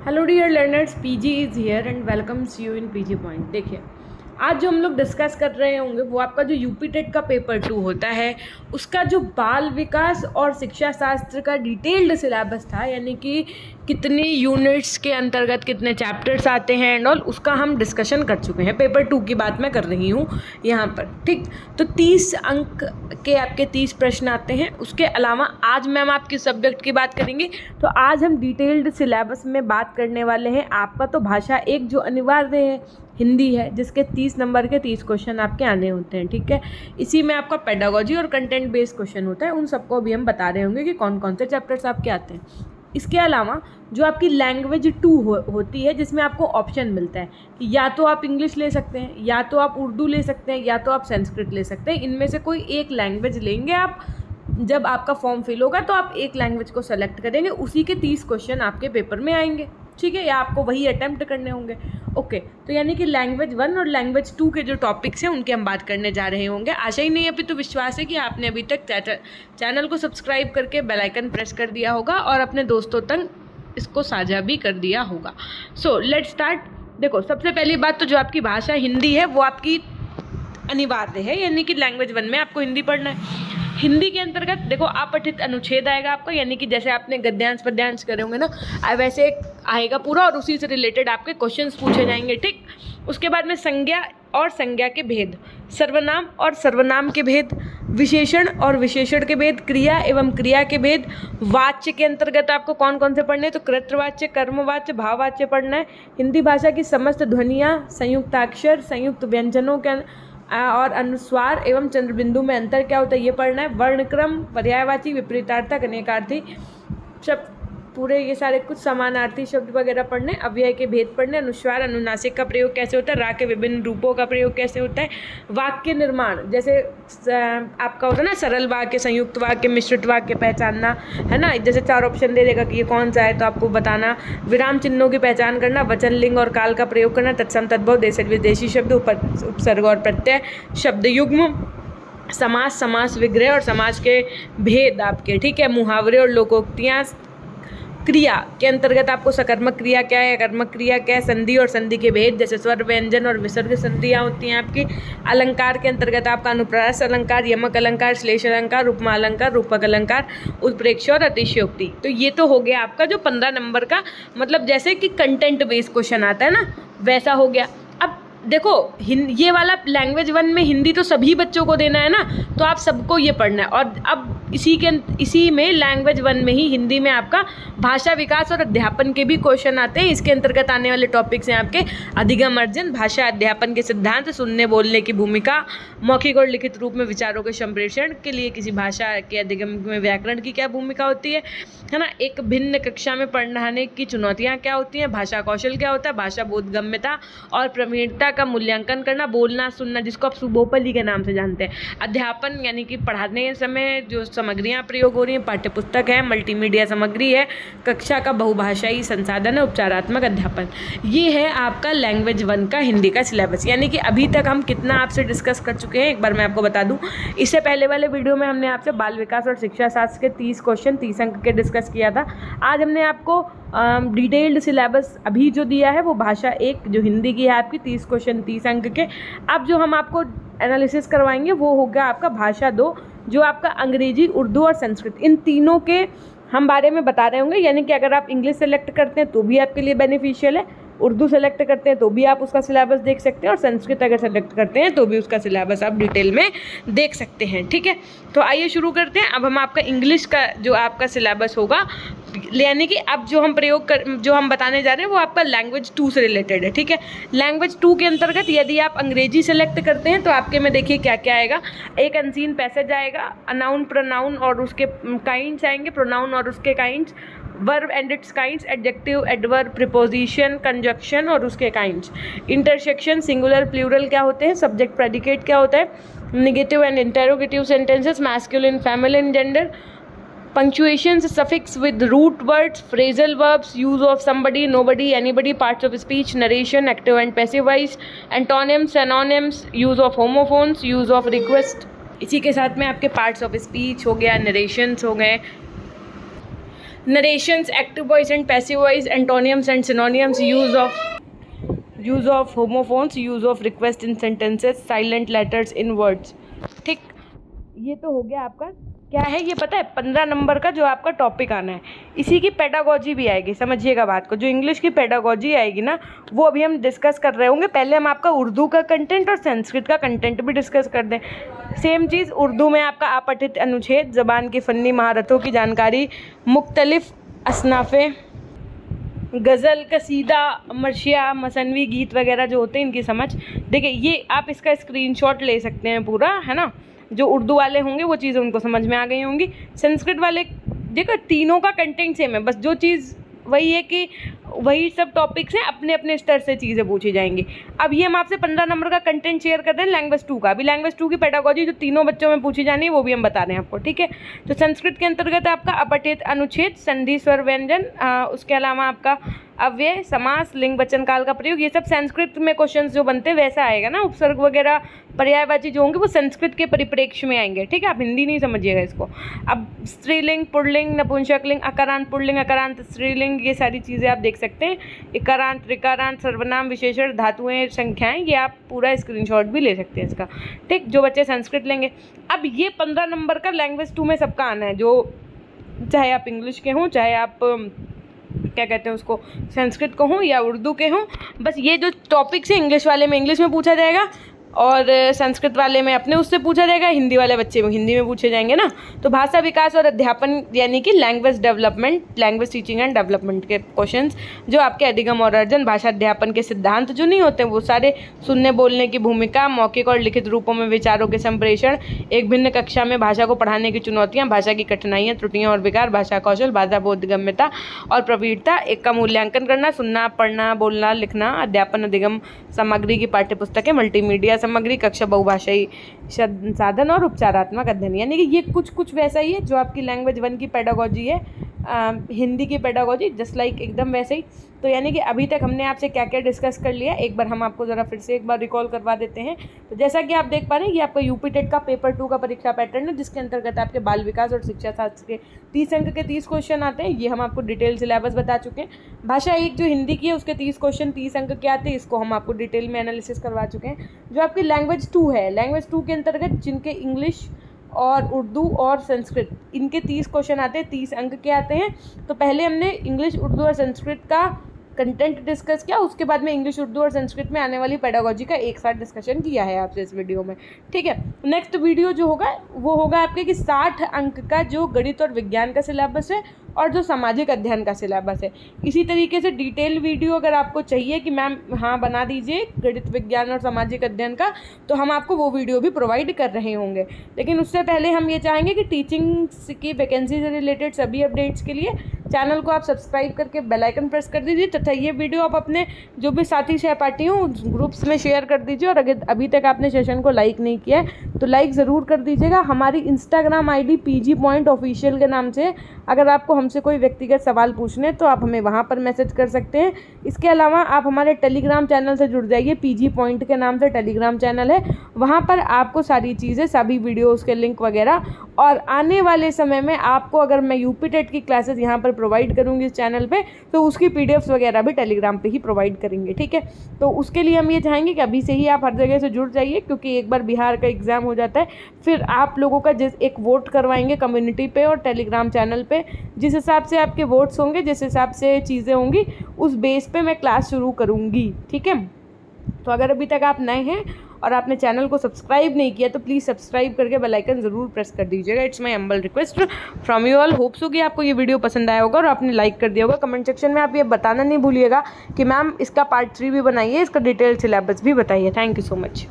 Hello dear learners, PG is here and welcomes you in PG point. देखिए, आज जो हम लोग डिस्कस कर रहे होंगे वो आपका जो यूपी टेट का पेपर 2 होता है उसका जो बाल विकास और शिक्षा शास्त्र का डिटेल्ड सिलेबस था, यानी कि कितनी यूनिट्स के अंतर्गत कितने चैप्टर्स आते हैं एंड ऑल, उसका हम डिस्कशन कर चुके हैं। पेपर 2 की बात मैं कर रही हूँ यहाँ पर, ठीक। तो 30 अंक के आपके 30 प्रश्न आते हैं। उसके अलावा आज मैम आपके सब्जेक्ट की बात करेंगे, तो आज हम डिटेल्ड सिलेबस में बात करने वाले हैं। आपका तो भाषा एक जो अनिवार्य है हिंदी है, जिसके 30 नंबर के 30 क्वेश्चन आपके आने होते हैं, ठीक है। इसी में आपका पेडागोजी और कंटेंट बेस्ड क्वेश्चन होता है, उन सबको अभी हम बता रहे होंगे कि कौन कौन से चैप्टर्स आपके आते हैं। इसके अलावा जो आपकी लैंग्वेज 2 होती है, जिसमें आपको ऑप्शन मिलता है कि या तो आप इंग्लिश ले सकते हैं, या तो आप उर्दू ले सकते हैं, या तो आप संस्कृत ले सकते हैं। इनमें से कोई एक लैंग्वेज लेंगे आप। जब आपका फॉर्म फिल होगा तो आप एक लैंग्वेज को सेलेक्ट करेंगे, उसी के 30 क्वेश्चन आपके पेपर में आएंगे, ठीक है, या आपको वही अटेम्प्ट करने होंगे। ओके, तो यानी कि लैंग्वेज 1 और लैंग्वेज 2 के जो टॉपिक्स हैं उनकी हम बात करने जा रहे होंगे। आशा ही नहीं, अभी तो विश्वास है कि आपने अभी तक चैनल को सब्सक्राइब करके बेल आइकन प्रेस कर दिया होगा और अपने दोस्तों तक इसको साझा भी कर दिया होगा। So let's start. देखो, सबसे पहली बात तो जो आपकी भाषा हिंदी है वो आपकी अनिवार्य है, यानी कि लैंग्वेज 1 में आपको हिंदी पढ़ना है। हिंदी के अंतर्गत देखो अपठित अनुच्छेद आएगा आपका, यानी कि जैसे आपने गद्यांश पद्यांश करे होंगे ना, वैसे आएगा पूरा और उसी से रिलेटेड आपके क्वेश्चंस पूछे जाएंगे, ठीक। उसके बाद में संज्ञा और संज्ञा के भेद, सर्वनाम और सर्वनाम के भेद, विशेषण और विशेषण के भेद, क्रिया एवं क्रिया के भेद। वाच्य के अंतर्गत आपको कौन कौन से पढ़ने हैं, तो कृतवाच्य, कर्मवाच्य, भाववाच्य पढ़ना है। हिंदी भाषा की समस्त ध्वनियाँ, संयुक्ताक्षर, संयुक्त व्यंजनों के और अनुस्वार एवं चंद्रबिंदु में अंतर क्या होता है ये पढ़ना है। वर्णक्रम, पर्यायवाची, विपरीतार्थक, अनेकार्थी शब्द, पूरे ये सारे कुछ समानार्थी शब्द वगैरह पढ़ने। अव्यय के भेद पढ़ने, अनुस्वार अनुनासिक का प्रयोग कैसे होता है, रा के विभिन्न रूपों का प्रयोग कैसे होता है। वाक्य निर्माण, जैसे आपका होता है ना सरल वाक्य, संयुक्त वाक्य, मिश्रित वाक्य पहचानना, है ना। जैसे 4 ऑप्शन दे देगा कि ये कौन सा है तो आपको बताना। विराम चिन्हों की पहचान करना, वचन, लिंग और काल का प्रयोग करना, तत्सम तद्भव, देश विदेशी शब्द, उपसर्ग और प्रत्यय, शब्द युग्म, समास, समास विग्रह और समास के भेद आपके, ठीक है। मुहावरे और लोकोक्तियाँ। क्रिया के अंतर्गत आपको सकर्मक क्रिया क्या है, अकर्मक क्रिया क्या है, संधि और संधि के भेद, जैसे स्वर, व्यंजन और विसर्ग संधियाँ होती हैं आपकी। अलंकार के अंतर्गत आपका अनुप्रास अलंकार, यमक अलंकार, श्लेष अलंकार, उपमा अलंकार, रूपक अलंकार, उत्प्रेक्ष और अतिशयोक्ति। तो ये तो हो गया आपका जो 15 नंबर का, मतलब जैसे कि कंटेंट बेस्ड क्वेश्चन आता है ना, वैसा हो गया। अब देखो, ये वाला लैंग्वेज 1 में हिंदी तो सभी बच्चों को देना है ना, तो आप सबको ये पढ़ना है। और अब इसी में लैंग्वेज 1 में ही हिंदी में आपका भाषा विकास और अध्यापन के भी क्वेश्चन आते हैं। इसके अंतर्गत आने वाले टॉपिक्स हैं आपके अधिगम अर्जन, भाषा अध्यापन के सिद्धांत, सुनने बोलने की भूमिका, मौखिक और लिखित रूप में विचारों के संप्रेषण के लिए किसी भाषा के अधिगम में व्याकरण की क्या भूमिका होती है ना। एक भिन्न कक्षा में पढ़ाने की चुनौतियाँ क्या होती हैं, भाषा कौशल क्या होता है, भाषा बोधगम्यता और प्रवीणता का मूल्यांकन करना, बोलना सुनना, जिसको आप सुबोपली के नाम से जानते हैं। अध्यापन यानी कि पढ़ाने के समय जो सामग्रियाँ प्रयोग हो रही हैं, पाठ्यपुस्तक है, मल्टीमीडिया सामग्री है, कक्षा का बहुभाषाई संसाधन है, उपचारात्मक अध्यापन। ये है आपका लैंग्वेज 1 का हिंदी का सिलेबस। यानी कि अभी तक हम कितना आपसे डिस्कस कर चुके हैं, एक बार मैं आपको बता दूं। इससे पहले वाले वीडियो में हमने आपसे बाल विकास और शिक्षा शास्त्र के 30 क्वेश्चन 30 अंक के डिस्कस किया था। आज हमने आपको डिटेल्ड सिलेबस अभी जो दिया है वो भाषा 1 जो हिंदी की है आपकी, 30 क्वेश्चन 30 अंक के। अब जो हम आपको एनालिसिस करवाएंगे वो होगा आपका भाषा 2, जो आपका अंग्रेजी, उर्दू और संस्कृत, इन तीनों के हम बारे में बता रहे होंगे। यानी कि अगर आप इंग्लिश सेलेक्ट करते हैं तो भी आपके लिए बेनिफिशियल है, उर्दू सेलेक्ट करते हैं तो भी आप उसका सिलेबस देख सकते हैं, और संस्कृत अगर सेलेक्ट करते हैं तो भी उसका सिलेबस आप डिटेल में देख सकते हैं, ठीक है। तो आइए शुरू करते हैं। अब हम आपका इंग्लिश का जो आपका सिलेबस होगा, यानी कि अब जो हम बताने जा रहे हैं वो आपका लैंग्वेज 2 से रिलेटेड है, ठीक है। लैंग्वेज 2 के अंतर्गत यदि आप अंग्रेजी सेलेक्ट करते हैं तो आपके में देखिए क्या क्या आएगा। एक अनसीन पैसेज आएगा, अनाउन, प्रोनाउन और उसके काइंड्स आएंगे, प्रोनाउन और उसके kinds, verb and it's kinds, adjective, adverb, preposition, conjunction और उसके काइंड्स, इंटरसेक्शन, सिंगुलर प्लूरल क्या होते हैं, सब्जेक्ट प्रेडिकेट क्या होता है, negative and interrogative sentences, masculine feminine gender, punctuations, suffix with root words, phrasal verbs, use of somebody, nobody, anybody, parts of speech, narration, active and passive voice, antonyms, synonyms, use of homophones, use of request। इसी के साथ में आपके parts of speech हो गया, narrations हो गए, narrations, active voice and passive voice, एंटोनियम्स and synonyms, use of homophones, use of request in sentences, silent letters in words. ठीक, ये तो हो गया आपका क्या है, ये पता है 15 नंबर का जो आपका टॉपिक आना है। इसी की पेडागोजी भी आएगी, समझिएगा बात को। जो इंग्लिश की पेडागोजी आएगी ना, वो अभी हम डिस्कस कर रहे होंगे। पहले हम आपका उर्दू का कंटेंट और संस्कृत का कंटेंट भी डिस्कस कर दें। सेम चीज़ उर्दू में आपका अपठित अनुच्छेद, ज़बान की फ़न्नी महारतों की जानकारी, मुख्तलिफ असनाफ़े, गज़ल, कसीदा, मर्शिया, मसनवी गीत वगैरह जो होते हैं, इनकी समझ। देखिए, ये आप इसका स्क्रीनशॉट ले सकते हैं पूरा, है ना। जो उर्दू वाले होंगे वो चीज़ें उनको समझ में आ गई होंगी। संस्कृत वाले देखो तीनों का कंटेंट सेम है, बस जो चीज़ वही है कि वही सब टॉपिक्स हैं, अपने अपने स्तर से चीज़ें पूछी जाएंगी। अब ये हम आपसे 15 नंबर का कंटेंट शेयर कर रहे हैं लैंग्वेज 2 का। अभी लैंग्वेज 2 की पेडागोजी जो तीनों बच्चों में पूछी जानी है वो भी हम बता रहे हैं आपको, ठीक है। तो संस्कृत के अंतर्गत आपका अपठित अनुच्छेद, संधि, स्वर, व्यंजन, उसके अलावा आपका अव्यय, समास, लिंग, वचन काल का प्रयोग, ये सब संस्कृत में क्वेश्चंस जो बनते हैं वैसा आएगा ना। उपसर्ग वगैरह पर्यायवाची जो होंगे वो संस्कृत के परिप्रेक्ष्य में आएंगे, ठीक है। आप हिंदी नहीं समझिएगा इसको। अब स्त्रीलिंग, पुल्लिंग, नपुंसकलिंग, अकारांत पुल्लिंग, अकारांत स्त्रीलिंग, ये सारी चीज़ें आप देख सकते हैं। इकारांत, ऋकारांत, सर्वनाम, विशेषण, धातुएं, संख्याएं, ये आप पूरा स्क्रीनशॉट भी ले सकते हैं इसका, ठीक, जो बच्चे संस्कृत लेंगे। अब ये 15 नंबर का लैंग्वेज 2 में सबका आना है, जो चाहे आप इंग्लिश के हों, चाहे आप क्या कहते हैं उसको संस्कृत को हों या उर्दू के हों। बस ये जो टॉपिक्स है इंग्लिश वाले में इंग्लिश में पूछा जाएगा, और संस्कृत वाले में अपने उससे पूछा जाएगा, हिंदी वाले बच्चे में हिंदी में पूछे जाएंगे ना। तो भाषा विकास और अध्यापन यानी कि language development, language teaching and development के क्वेश्चंस, जो आपके अधिगम और अर्जन, भाषा अध्यापन के सिद्धांत जो नहीं होते वो सारे, सुनने बोलने की भूमिका, मौखिक और लिखित रूपों में विचारों के संप्रेषण, एक भिन्न कक्षा में भाषा को पढ़ाने की चुनौतियाँ, भाषा की कठिनाइयाँ, त्रुटियाँ और विकार, भाषा कौशल, भाषा बोधगम्यता और प्रवीणता, एक का मूल्यांकन करना, सुनना, पढ़ना, बोलना, लिखना, अध्यापन, अधिगम सामग्री की पाठ्यपुस्तकें, मल्टीमीडिया सामग्री, कक्षा बहुभाषाई साधन और उपचारात्मक अध्ययन। यानी कि ये कुछ वैसा ही है जो आपकी लैंग्वेज 1 की पेडागोजी है, हिंदी की पेडागोजी, जस्ट लाइक एकदम वैसे ही। तो यानी कि अभी तक हमने आपसे क्या क्या डिस्कस कर लिया, एक बार हम आपको ज़रा फिर से एक बार रिकॉल करवा देते हैं। तो जैसा कि आप देख पा रहे हैं, ये आपका यूपी टेट का पेपर 2 का परीक्षा पैटर्न है, जिसके अंतर्गत आपके बाल विकास और शिक्षा शास्त्र के 30 अंक के 30 क्वेश्चन आते हैं। ये हम आपको डिटेल सिलेबस बता चुके हैं। भाषा 1 जो हिंदी की है उसके 30 क्वेश्चन 30 अंक के आते हैं, इसको हम आपको डिटेल में एनालिसिस करवा चुके हैं। जो आपकी लैंग्वेज 2 है, लैंग्वेज 2 के अंतर्गत जिनके इंग्लिश और उर्दू और संस्कृत, इनके 30 क्वेश्चन आते हैं, 30 अंक के आते हैं। तो पहले हमने इंग्लिश, उर्दू और संस्कृत का कंटेंट डिस्कस किया, उसके बाद में इंग्लिश, उर्दू और संस्कृत में आने वाली पेडागोजी का एक साथ डिस्कशन किया है आपसे इस वीडियो में, ठीक है। नेक्स्ट वीडियो जो होगा वो होगा आपके कि 60 अंक का जो गणित और विज्ञान का सिलेबस है और जो सामाजिक अध्ययन का सिलेबस है। इसी तरीके से डिटेल वीडियो अगर आपको चाहिए कि मैम हाँ बना दीजिए गणित, विज्ञान और सामाजिक अध्ययन का, तो हम आपको वो वीडियो भी प्रोवाइड कर रहे होंगे। लेकिन उससे पहले हम ये चाहेंगे कि टीचिंग की वैकेंसी से रिलेटेड सभी अपडेट्स के लिए चैनल को आप सब्सक्राइब करके बेल आइकन प्रेस कर दीजिए, तथा ये वीडियो आप अपने जो भी साथी सहपाठी हों ग्रुप्स में शेयर कर दीजिए। और अगर अभी तक आपने सेशन को लाइक नहीं किया है तो लाइक ज़रूर कर दीजिएगा। हमारी Instagram ID PG Point Official के नाम से अगर आपको हमसे कोई व्यक्तिगत सवाल पूछने तो आप हमें वहाँ पर मैसेज कर सकते हैं। इसके अलावा आप हमारे टेलीग्राम चैनल से जुड़ जाइए, PG Point के नाम से टेलीग्राम चैनल है, वहाँ पर आपको सारी चीज़ें, सभी वीडियोज़ के लिंक वगैरह, और आने वाले समय में आपको अगर मैं यूपी टेट की क्लासेस यहाँ पर प्रोवाइड करूँगी इस चैनल पे, तो उसकी PDFs वगैरह भी टेलीग्राम पे ही प्रोवाइड करेंगे, ठीक है। तो उसके लिए हम ये चाहेंगे कि अभी से ही आप हर जगह से जुड़ जाइए, क्योंकि एक बार बिहार का एग्ज़ाम हो जाता है फिर आप लोगों का एक वोट करवाएंगे कम्युनिटी पे और टेलीग्राम चैनल पे। जिस हिसाब से आपके वोट्स होंगे, जिस हिसाब से चीज़ें होंगी, उस बेस पे मैं क्लास शुरू करूँगी, ठीक है। तो अगर अभी तक आप नए हैं और आपने चैनल को सब्सक्राइब नहीं किया तो प्लीज़ सब्सक्राइब करके बेल आइकन ज़रूर प्रेस कर दीजिएगा। It's my humble request from you all. Hopes हो कि आपको ये वीडियो पसंद आया होगा और आपने लाइक कर दिया होगा। कमेंट सेक्शन में आप ये बताना नहीं भूलिएगा कि मैम इसका पार्ट 3 भी बनाइए, इसका डिटेल सिलेबस भी बताइए। Thank you so much.